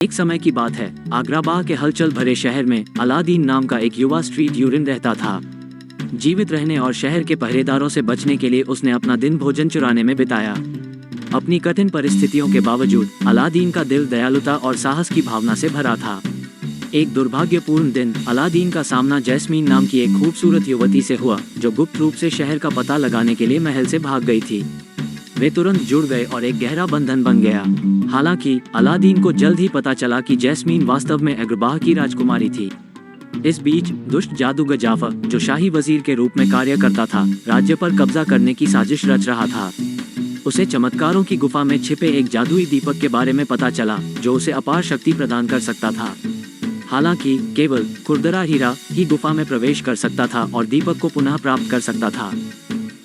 एक समय की बात है, आगराबाग के हलचल भरे शहर में अलादीन नाम का एक युवा स्ट्रीट यूरिन रहता था। जीवित रहने और शहर के पहरेदारों से बचने के लिए उसने अपना दिन भोजन चुराने में बिताया। अपनी कठिन परिस्थितियों के बावजूद अलादीन का दिल दयालुता और साहस की भावना से भरा था। एक दुर्भाग्यपूर्ण दिन अलादीन का सामना जैस्मीन नाम की एक खूबसूरत युवती से हुआ, जो गुप्त रूप से शहर का पता लगाने के लिए महल से भाग गई थी। वे तुरंत जुड़ गए और एक गहरा बंधन बन गया। हालांकि अलादीन को जल्द ही पता चला कि जैस्मीन वास्तव में अग्रबाह की राजकुमारी थी। इस बीच दुष्ट जादूगर जाफर, जो शाही वजीर के रूप में कार्य करता था, राज्य पर कब्जा करने की साजिश रच रहा था। उसे चमत्कारों की गुफा में छिपे एक जादुई दीपक के बारे में पता चला, जो उसे अपार शक्ति प्रदान कर सकता था। हालांकि केवल खुरदरा हीरा ही गुफा में प्रवेश कर सकता था और दीपक को पुनः प्राप्त कर सकता था।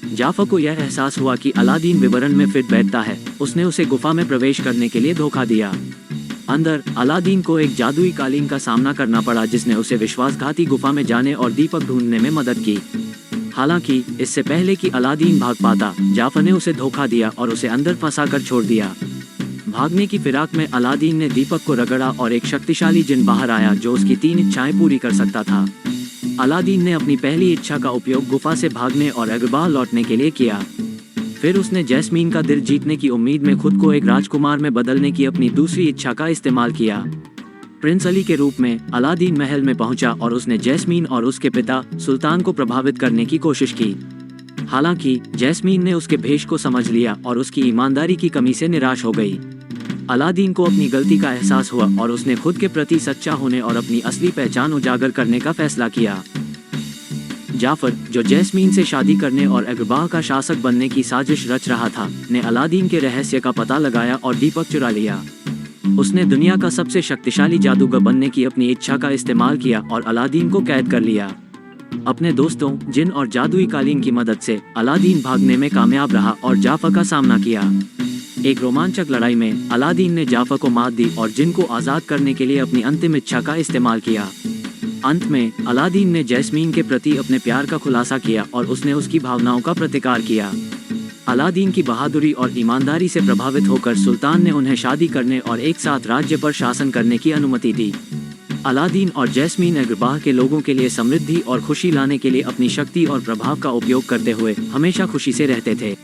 जाफर को यह एहसास हुआ कि अलादीन विवरण में फिट बैठता है। उसने उसे गुफा में प्रवेश करने के लिए धोखा दिया। अंदर अलादीन को एक जादुई कालीन का सामना करना पड़ा, जिसने उसे विश्वासघाती गुफा में जाने और दीपक ढूंढने में मदद की। हालांकि इससे पहले कि अलादीन भाग पाता, जाफर ने उसे धोखा दिया और उसे अंदर फंसाकर छोड़ दिया। भागने की फिराक में अलादीन ने दीपक को रगड़ा और एक शक्तिशाली जिन बाहर आया, जो उसकी 3 इच्छाएं पूरी कर सकता था। अलादीन ने अपनी पहली इच्छा का उपयोग गुफा से भागने और अग्रबाह लौटने के लिए किया। फिर उसने जैस्मीन का दिल जीतने की उम्मीद में खुद को एक राजकुमार में बदलने की अपनी दूसरी इच्छा का इस्तेमाल किया। प्रिंस अली के रूप में अलादीन महल में पहुंचा और उसने जैस्मीन और उसके पिता सुल्तान को प्रभावित करने की कोशिश की। हालांकि जैस्मीन ने उसके भेष को समझ लिया और उसकी ईमानदारी की कमी से निराश हो गई। अलादीन को अपनी गलती का एहसास हुआ और उसने खुद के प्रति सच्चा होने और अपनी असली पहचान उजागर करने का फैसला किया। जाफर, जो जैस्मीन से शादी करने और अग्रबाह का शासक बनने की साजिश रच रहा था, ने अलादीन के रहस्य का पता लगाया और दीपक चुरा लिया। उसने दुनिया का सबसे शक्तिशाली जादूगर बनने की अपनी इच्छा का इस्तेमाल किया और अलादीन को कैद कर लिया। अपने दोस्तों, जिन और जादुई कालीन की मदद से अलादीन भागने में कामयाब रहा और जाफर का सामना किया। एक रोमांचक लड़ाई में अलादीन ने जाफर को मात दी और जिन को आज़ाद करने के लिए अपनी अंतिम इच्छा का इस्तेमाल किया। अंत में अलादीन ने जैस्मीन के प्रति अपने प्यार का खुलासा किया और उसने उसकी भावनाओं का प्रतिकार किया। अलादीन की बहादुरी और ईमानदारी से प्रभावित होकर सुल्तान ने उन्हें शादी करने और एक साथ राज्य पर शासन करने की अनुमति दी। अलादीन और जैस्मीन अग्रबाह के लोगों के लिए समृद्धि और खुशी लाने के लिए अपनी शक्ति और प्रभाव का उपयोग करते हुए हमेशा खुशी से रहते थे।